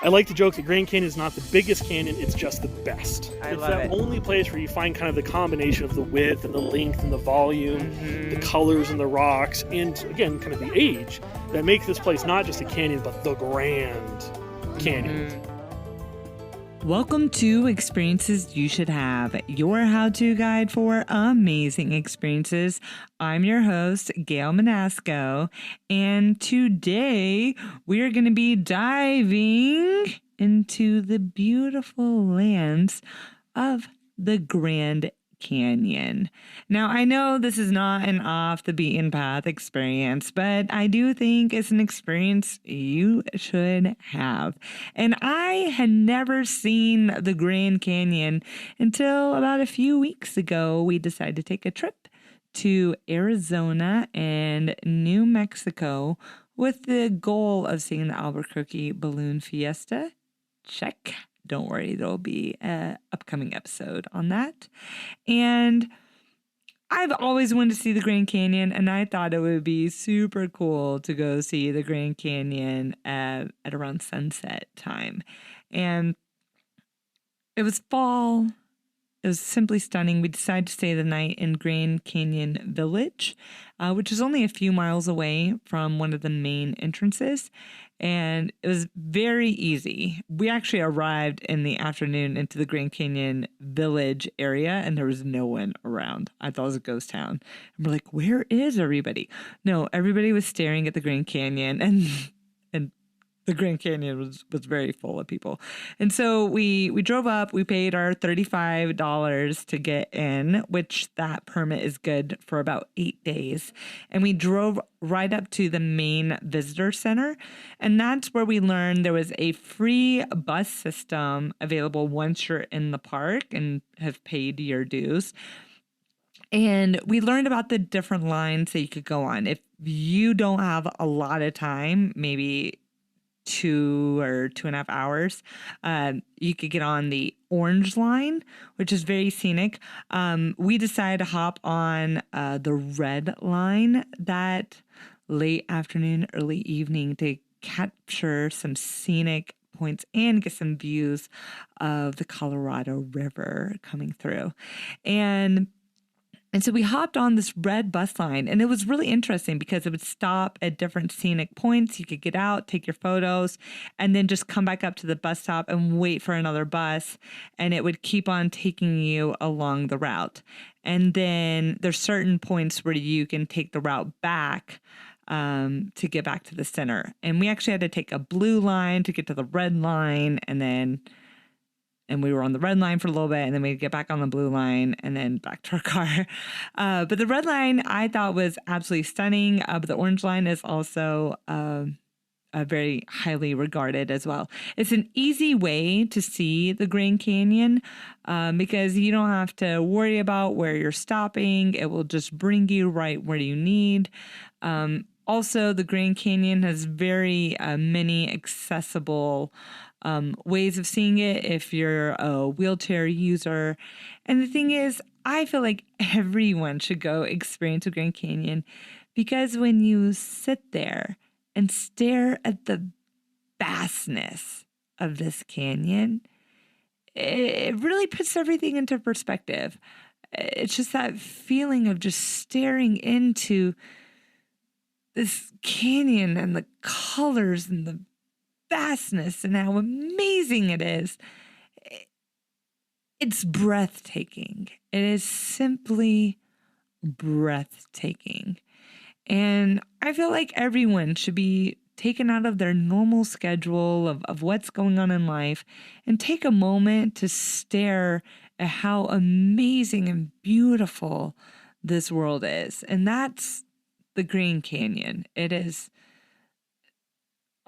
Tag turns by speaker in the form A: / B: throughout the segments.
A: I like to joke that Grand Canyon is not the biggest canyon, it's just the best. It's that only place where you find kind of the combination of the width and the length and the volume, the colors and the rocks, and again, kind of the age that makes this place not just a canyon, but the Grand Canyon.
B: Welcome to Experiences You Should Have, your how-to guide for amazing experiences. I'm your host, Gail Manasco, and today we are going to be diving into the beautiful lands of the Grand Canyon. Now, I know this is not an off the beaten path experience, but I do think it's an experience you should have. And I had never seen the Grand Canyon until about a few weeks ago. We decided to take a trip to Arizona and New Mexico with the goal of seeing the Albuquerque Balloon Fiesta. Check. Don't worry, there'll be an upcoming episode on that. And I've always wanted to see the Grand Canyon, and I thought it would be super cool to go see the Grand Canyon at around sunset time. And it was fall. It was simply stunning. We decided to stay the night in Grand Canyon Village, which is only a few miles away from one of the main entrances. And it was very easy. We actually arrived in the afternoon into the Grand Canyon Village area, and there was no one around. I thought it was a ghost town. And we're like, where is everybody? No, everybody was staring at the Grand Canyon, and the Grand Canyon was very full of people. And so we drove up, we paid our $35 to get in, which that permit is good for about 8 days. And we drove right up to the main visitor center. And that's where we learned there was a free bus system available once you're in the park and have paid your dues. And we learned about the different lines that you could go on. If you don't have a lot of time, maybe 2 or 2.5 hours, you could get on the orange line, which is very scenic. We decided to hop on the red line that late afternoon, early evening to capture some scenic points and get some views of the Colorado River coming through. And so we hopped on this red bus line, and it was really interesting because it would stop at different scenic points. You could get out, take your photos, and then just come back up to the bus stop and wait for another bus, and it would keep on taking you along the route. And then there's certain points where you can take the route back to get back to the center. And we actually had to take a blue line to get to the red line, and we were on the red line for a little bit, and then we'd get back on the blue line and then back to our car. But the red line I thought was absolutely stunning. But the orange line is also very highly regarded as well. It's an easy way to see the Grand Canyon because you don't have to worry about where you're stopping. It will just bring you right where you need. Also, the Grand Canyon has very many accessible ways of seeing it if you're a wheelchair user. And the thing is, I feel like everyone should go experience the Grand Canyon because when you sit there and stare at the vastness of this canyon, it really puts everything into perspective. It's just that feeling of just staring into this canyon and the colors and the vastness and how amazing it is. It's breathtaking. It is simply breathtaking. And I feel like everyone should be taken out of their normal schedule of what's going on in life and take a moment to stare at how amazing and beautiful this world is. And that's the Grand Canyon. It is,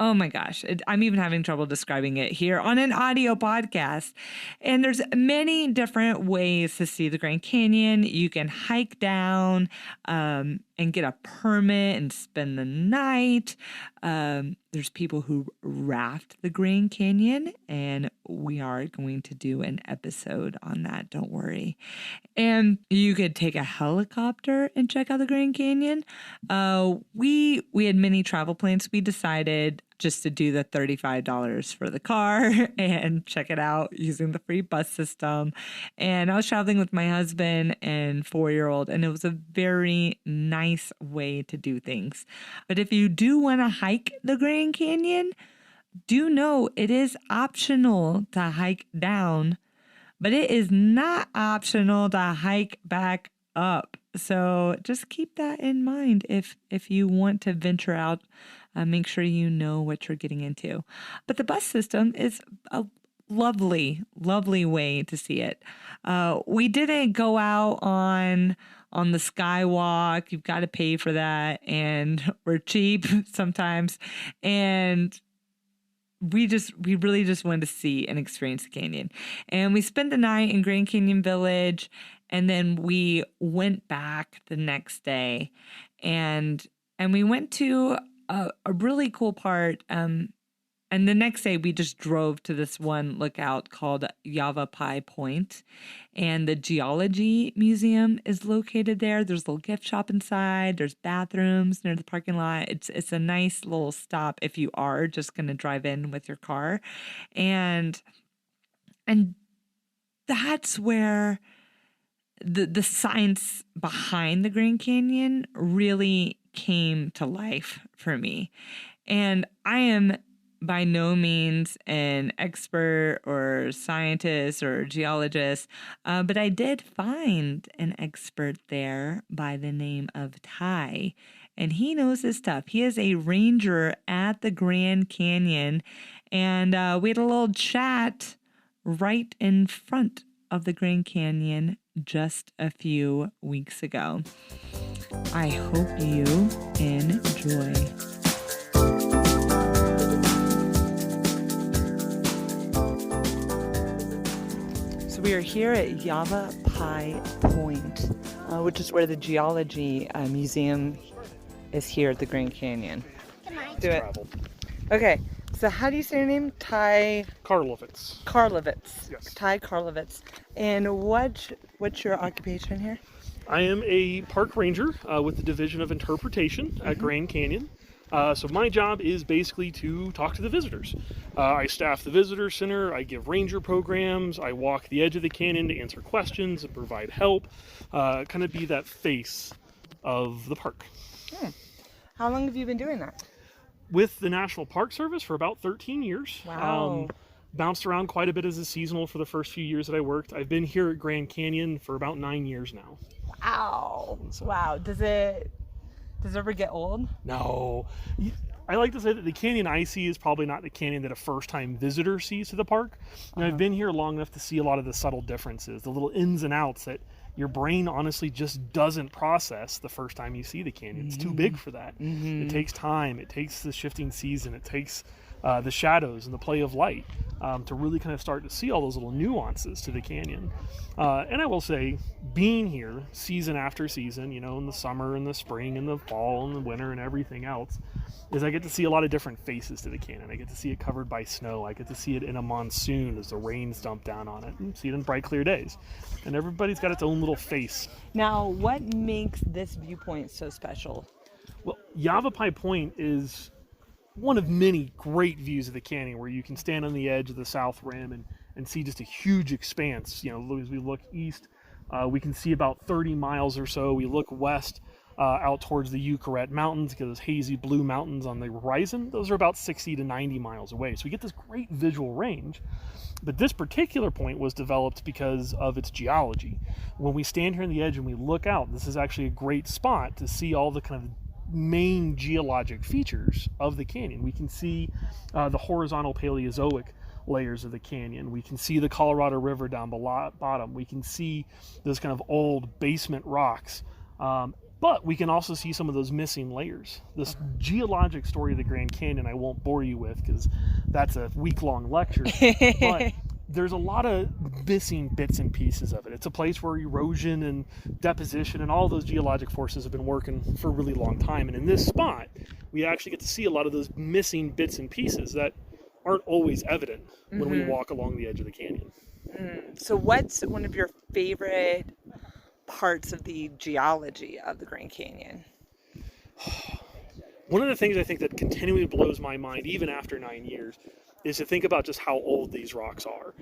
B: oh my gosh, I'm even having trouble describing it here on an audio podcast. And there's many different ways to see the Grand Canyon. You can hike down and get a permit and spend the night. There's people who raft the Grand Canyon, and we are going to do an episode on that, don't worry. And you could take a helicopter and check out the Grand Canyon. We had many travel plans. We decided just to do the $35 for the car and check it out using the free bus system. And I was traveling with my husband and 4-year-old, and it was a very nice way to do things. But if you do want to hike the Grand Canyon, do know it is optional to hike down, but it is not optional to hike back up. So just keep that in mind if you want to venture out. Make sure you know what you're getting into. But the bus system is a lovely, lovely way to see it. We didn't go out on the skywalk. You've got to pay for that, and we're cheap sometimes. And we really just wanted to see and experience the canyon. And we spent the night in Grand Canyon Village, and then we went back the next day, and we went to a really cool part. And the next day we just drove to this one lookout called Yavapai Point, and the Geology Museum is located there. There's a little gift shop inside. There's bathrooms near the parking lot. It's a nice little stop if you are just going to drive in with your car. And that's where the science behind the Grand Canyon really came to life for me. And I am by no means an expert or scientist or geologist, but I did find an expert there by the name of Ty, and he knows his stuff. He is a ranger at the Grand Canyon, and we had a little chat right in front of the Grand Canyon just a few weeks ago. I hope you enjoy. So we are here at Yavapai Point, which is where the Geology Museum is here at the Grand Canyon. Do it. Okay. So how do you say your name? Ty
A: Karlovitz.
B: Karlovitz.
A: Yes.
B: Ty Karlovitz. And what's your occupation here?
A: I am a park ranger with the Division of Interpretation at Grand Canyon. So my job is basically to talk to the visitors. I staff the visitor center, I give ranger programs, I walk the edge of the canyon to answer questions and provide help, kind of be that face of the park.
B: How long have you been doing that?
A: With the National Park Service for about 13 years.
B: Wow.
A: Bounced around quite a bit as a seasonal for the first few years that I worked. I've been here at Grand Canyon for about 9 years now.
B: Wow. Wow. Does it ever get old?
A: No. I like to say that the canyon I see is probably not the canyon that a first-time visitor sees to the park. And I've been here long enough to see a lot of the subtle differences, the little ins and outs that your brain honestly just doesn't process the first time you see the canyon. It's too big for that. It takes time. It takes the shifting season. It takes the shadows and the play of light to really kind of start to see all those little nuances to the canyon. And I will say, being here season after season, you know, in the summer and the spring and the fall and the winter and everything else, is I get to see a lot of different faces to the canyon. I get to see it covered by snow. I get to see it in a monsoon as the rains dump down on it, and see it in bright, clear days. And everybody's got its own little face.
B: Now, what makes this viewpoint so special?
A: Well, Yavapai Point is one of many great views of the canyon where you can stand on the edge of the south rim and see just a huge expanse. You know, as we look east, we can see about 30 miles or so. We look west out towards the Ucarret Mountains, get those hazy blue mountains on the horizon. Those are about 60 to 90 miles away. So we get this great visual range. But this particular point was developed because of its geology. When we stand here on the edge and we look out, this is actually a great spot to see all the kind of main geologic features of the canyon. We can see the horizontal Paleozoic layers of the canyon. We can see the Colorado River down bottom. We can see those kind of old basement rocks. But we can also see some of those missing layers. This geologic story of the Grand Canyon I won't bore you with because that's a week-long lecture. But there's a lot of missing bits and pieces of it. It's a place where erosion and deposition and all those geologic forces have been working for a really long time. And in this spot, we actually get to see a lot of those missing bits and pieces that aren't always evident when we walk along the edge of the canyon.
B: So what's one of your favorite parts of the geology of the Grand Canyon?
A: One of the things I think that continually blows my mind, even after 9 years, is to think about just how old these rocks are.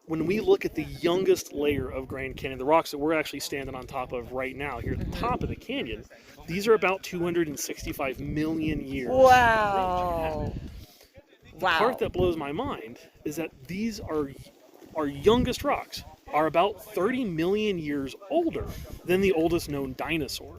A: When we look at the youngest layer of Grand Canyon, the rocks that we're actually standing on top of right now, here at the top of the canyon, these are about 265 million years.
C: Wow.
A: The part that blows my mind is that these are our youngest rocks are about 30 million years older than the oldest known dinosaur.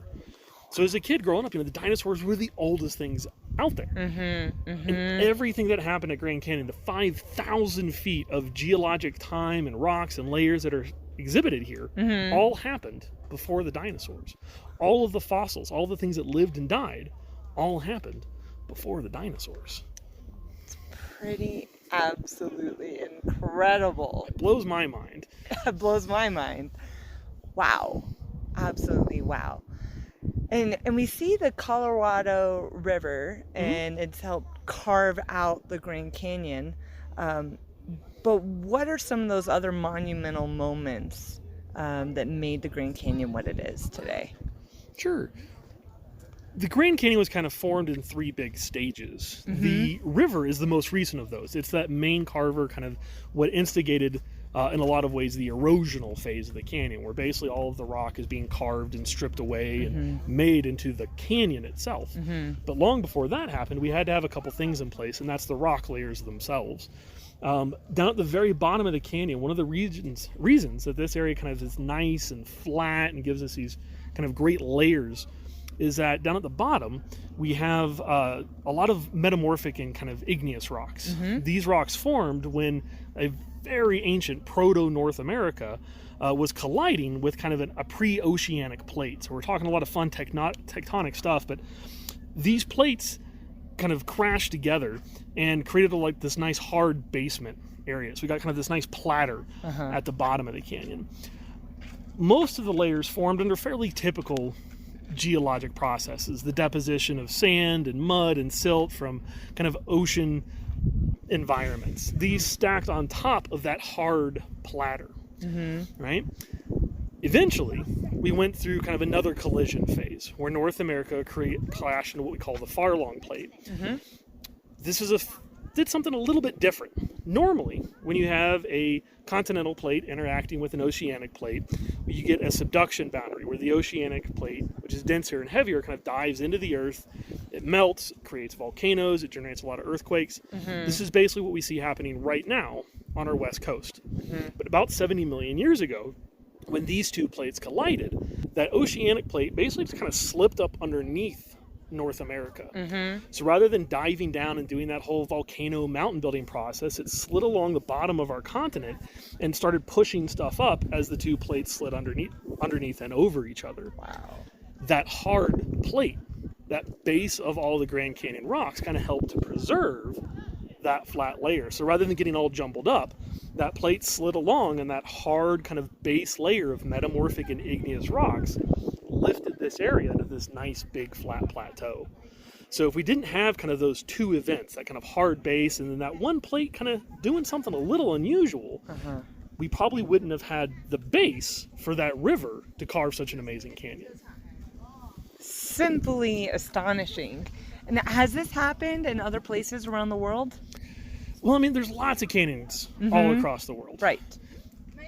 A: So as a kid growing up, the dinosaurs were the oldest things out there. And everything that happened at Grand Canyon, the 5,000 feet of geologic time and rocks and layers that are exhibited here, all happened before the dinosaurs. All of the fossils, all the things that lived and died, all happened before the dinosaurs.
C: It's pretty absolutely incredible.
A: It blows my mind.
C: It blows my mind. Wow. Absolutely wow. And we see the Colorado River, and it's helped carve out the Grand Canyon. But what are some of those other monumental moments that made the Grand Canyon what it is today?
A: Sure. The Grand Canyon was kind of formed in 3 big stages. The river is the most recent of those. It's that main carver, kind of what instigated, in a lot of ways, the erosional phase of the canyon, where basically all of the rock is being carved and stripped away and made into the canyon itself. But long before that happened, we had to have a couple things in place, and that's the rock layers themselves. Down at the very bottom of the canyon, one of the reasons that this area kind of is nice and flat and gives us these kind of great layers is that down at the bottom we have a lot of metamorphic and kind of igneous rocks. These rocks formed when a very ancient proto-North America was colliding with kind of a pre-oceanic plate. So we're talking a lot of fun tectonic stuff, but these plates kind of crashed together and created this nice hard basement area. So we got kind of this nice platter at the bottom of the canyon. Most of the layers formed under fairly typical geologic processes, the deposition of sand and mud and silt from kind of ocean environments. These stacked on top of that hard platter, right? Eventually, we went through kind of another collision phase where North America clashed into what we call the Farallon Plate. This did something a little bit different. Normally, when you have a continental plate interacting with an oceanic plate, you get a subduction boundary where the oceanic plate, which is denser and heavier, kind of dives into the earth. It melts, it creates volcanoes, it generates a lot of earthquakes. This is basically what we see happening right now on our west coast. But about 70 million years ago, when these two plates collided, that oceanic plate basically just kind of slipped up underneath North America. So rather than diving down and doing that whole volcano mountain building process, it slid along the bottom of our continent and started pushing stuff up as the two plates slid underneath and over each other.
C: Wow.
A: That hard plate, that base of all the Grand Canyon rocks, kind of helped to preserve that flat layer. So rather than getting all jumbled up, that plate slid along, and that hard kind of base layer of metamorphic and igneous rocks lifted this area into this nice big flat plateau. So if we didn't have kind of those two events, that kind of hard base and then that one plate kind of doing something a little unusual, we probably wouldn't have had the base for that river to carve such an amazing canyon.
C: Simply astonishing. And has this happened in other places around the world?
A: Well, I mean, there's lots of canyons all across the world.
C: Right.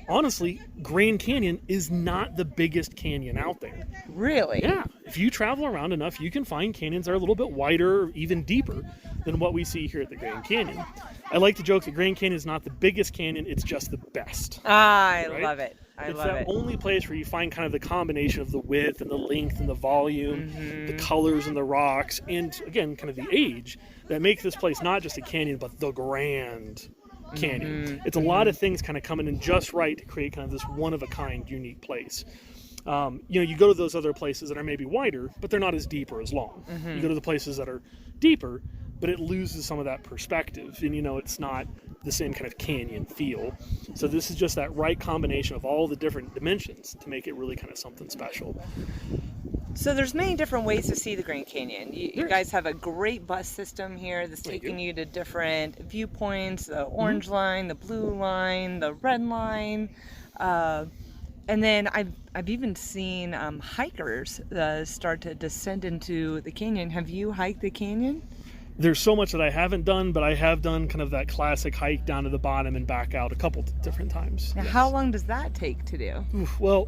A: Honestly, Grand Canyon is not the biggest canyon out there.
C: Really?
A: Yeah. If you travel around enough, you can find canyons that are a little bit wider or even deeper than what we see here at the Grand Canyon. I like to joke that Grand Canyon is not the biggest canyon, it's just the best.
C: I
A: right?
C: love it.
A: It's that only place where you find kind of the combination of the width and the length and the volume, the colors and the rocks, and again, kind of the age that make this place not just a canyon, but the Grand Canyon. It's a lot of things kind of coming in just right to create kind of this one-of-a-kind, unique place. You go to those other places that are maybe wider, but they're not as deep or as long. You go to the places that are deeper, but it loses some of that perspective, and it's not the same kind of canyon feel. So this is just that right combination of all the different dimensions to make it really kind of something special.
C: So there's many different ways to see the Grand Canyon. You guys have a great bus system here that's taking you to different viewpoints, the orange line, the blue line, the red line. And then I've even seen hikers start to descend into the canyon. Have you hiked the canyon?
A: There's so much that I haven't done, but I have done kind of that classic hike down to the bottom and back out a couple different times.
C: Now,
A: yes.
C: How long does that take to do?
A: Well,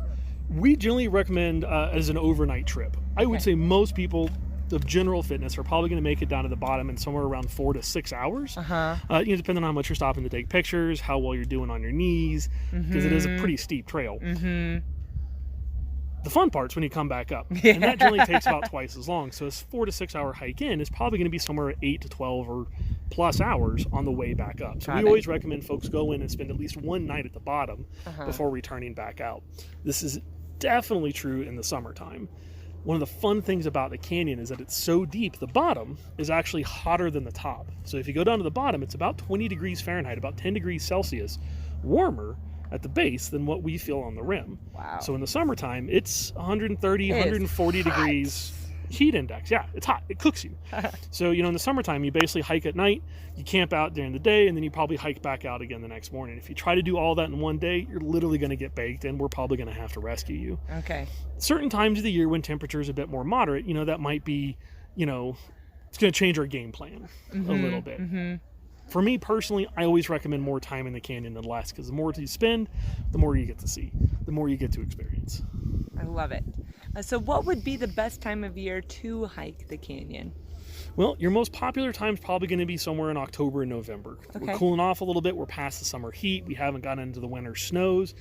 A: we generally recommend as an overnight trip. I would say most people of general fitness are probably going to make it down to the bottom in somewhere around 4 to 6 hours. Depending on how much you're stopping to take pictures, how well you're doing on your knees, because it is a pretty steep trail. The fun part's when you come back up, and that generally takes about twice as long. So a 4 to 6 hour hike in is probably going to be somewhere 8 to 12 or plus hours on the way back up. So we always recommend folks go in and spend at least one night at the bottom before returning back out. This is definitely true in the summertime. One of the fun things about the canyon is that it's so deep, the bottom is actually hotter than the top. So if you go down to the bottom, it's about 20 degrees Fahrenheit, about 10 degrees Celsius warmer at the base than what we feel on the rim.
C: Wow.
A: So in the summertime, it's 130, 140 degrees heat index. Yeah, it's hot. It cooks you. So, in the summertime, you basically hike at night, you camp out during the day, and then you probably hike back out again the next morning. If you try to do all that in one day, you're literally going to get baked, and we're probably going to have to rescue you.
C: Okay.
A: Certain times of the year when temperature is a bit more moderate, that might be, it's going to change our game plan a little bit. For me personally, I always recommend more time in the canyon than less, because the more you spend, the more you get to see, the more you get to experience.
C: I love it. So what would be the best time of year to hike the canyon?
A: Well, your most popular time is probably going to be somewhere in October and November.
C: Okay.
A: We're cooling off a little bit. We're past the summer heat. We haven't gotten into the winter snows.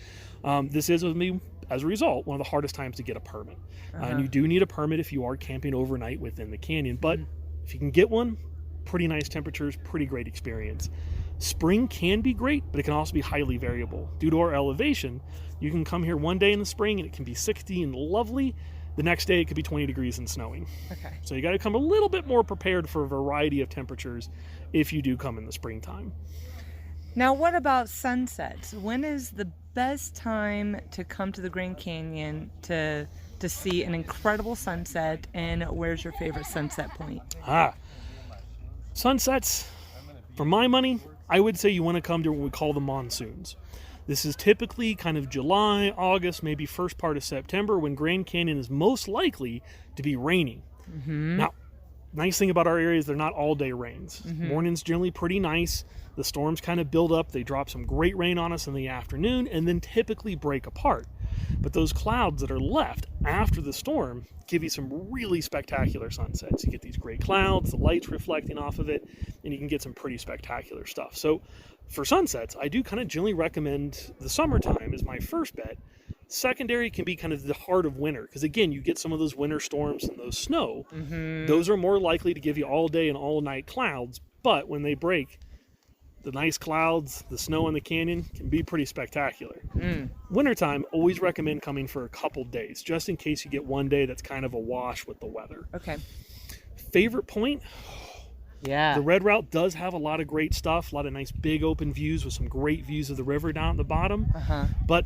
A: This is, with me, as a result, one of the hardest times to get a permit. And you do need a permit if you are camping overnight within the canyon. But if you can get one, pretty nice temperatures, pretty great experience. Spring can be great, but it can also be highly variable. Due to our elevation, you can come here one day in the spring and it can be 60 and lovely. The next day it could be 20 degrees and snowing.
C: Okay.
A: So you got to come a little bit more prepared for a variety of temperatures if you do come in the springtime.
C: Now, what about sunsets? When is the best time to come to the Grand Canyon to see an incredible sunset, and where's your favorite sunset point?
A: Sunsets, for my money, I would say you want to come to what we call the monsoons. This is typically kind of July, August, maybe first part of September, when Grand Canyon is most likely to be raining. Now, nice thing about our area is they're not all-day rains. Morning's generally pretty nice. The storms kind of build up. They drop some great rain on us in the afternoon and then typically break apart. But those clouds that are left after the storm give you some really spectacular sunsets. You get these great clouds, the light's reflecting off of it, and you can get some pretty spectacular stuff. So for sunsets, I do kind of generally recommend the summertime as my first bet. Secondary can be kind of the heart of winter, because again, you get some of those winter storms and those snow. Those are more likely to give you all day and all night clouds, but when they break, the nice clouds, the snow in the canyon can be pretty spectacular. Wintertime, always recommend coming for a couple days, just in case you get one day that's kind of a wash with the weather.
C: Okay.
A: Favorite point?
C: Yeah.
A: The Red Route does have a lot of great stuff, a lot of nice big open views with some great views of the river down at the bottom. But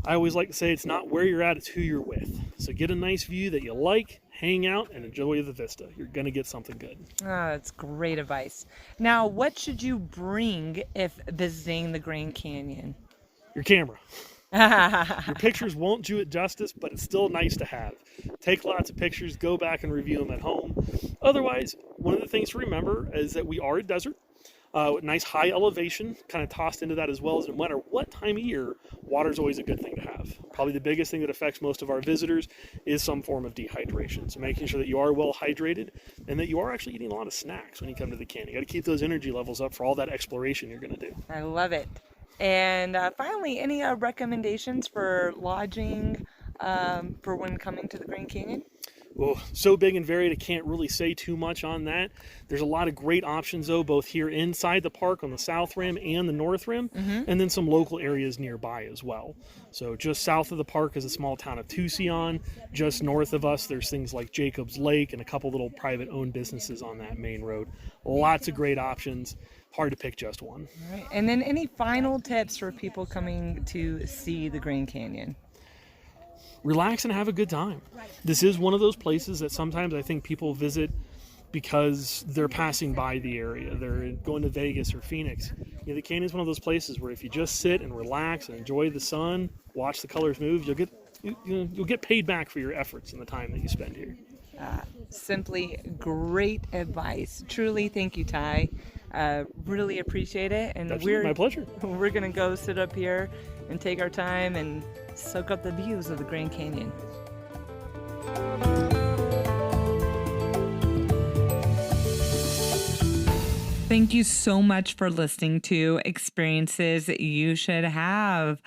A: I always like to say it's not where you're at, it's who you're with. So get a nice view that you like, hang out, and enjoy the vista. You're going to get something good.
C: That's great advice. Now, what should you bring if visiting the Grand Canyon?
A: Your camera. Your pictures won't do it justice, but it's still nice to have. Take lots of pictures, go back and review them at home. Otherwise, one of the things to remember is that we are a desert. Nice high elevation, kind of tossed into that, as well as no matter what time of year, water is always a good thing to have. Probably the biggest thing that affects most of our visitors is some form of dehydration. So making sure that you are well hydrated and that you are actually eating a lot of snacks when you come to the canyon. You got to keep those energy levels up for all that exploration you're going to do.
C: I love it. And finally, any recommendations for lodging for when coming to the Grand Canyon?
A: Oh, so big and varied, I can't really say too much on that. There's a lot of great options, though, both here inside the park on the South Rim and the North Rim, and then some local areas nearby as well. So just south of the park is a small town of Tucson. Just north of us, there's things like Jacobs Lake and a couple little private-owned businesses on that main road. Lots of great options. Hard to pick just one.
C: All right. And then any final tips for people coming to see the Grand Canyon?
A: Relax and have a good time. This is one of those places that sometimes I think people visit because they're passing by the area. They're going to Vegas or Phoenix. The canyon is one of those places where if you just sit and relax and enjoy the sun, watch the colors move. You'll get paid back for your efforts and the time that you spend here.
C: Simply great advice. Truly, thank you, Ty. Really appreciate it. And
A: Absolutely, my pleasure.
C: We're gonna go sit up here and take our time and soak up the views of the Grand Canyon.
B: Thank you so much for listening to Experiences You Should Have.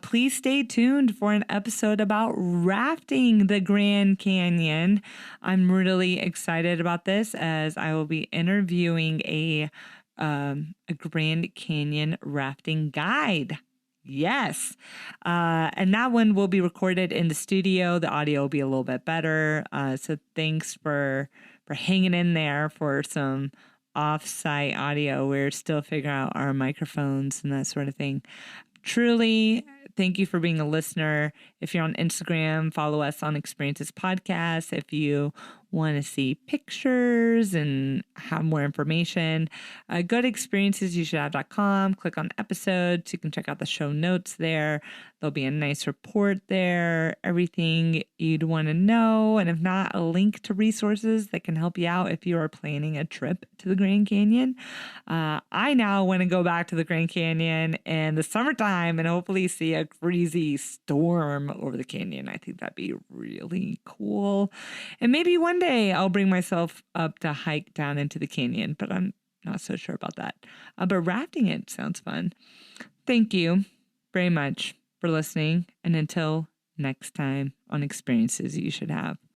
B: Please stay tuned for an episode about rafting the Grand Canyon. I'm really excited about this as I will be interviewing a Grand Canyon rafting guide. Yes. And that one will be recorded in the studio. The audio will be a little bit better. So thanks for hanging in there for some off-site audio. We're still figuring out our microphones and that sort of thing. Truly, thank you for being a listener. If you're on Instagram, follow us on Experiences Podcast. If you want to see pictures and have more information, go to experiencesyoushouldhave.com, click on episodes. You can check out the show notes there. There'll be a nice report there, everything you'd want to know. And if not, a link to resources that can help you out if you are planning a trip to the Grand Canyon. I now want to go back to the Grand Canyon in the summertime and hopefully see a crazy storm over the canyon. I think that'd be really cool. And maybe one day I'll bring myself up to hike down into the canyon, but I'm not so sure about that. But rafting it sounds fun. Thank you very much for listening. And until next time on Experiences You Should Have.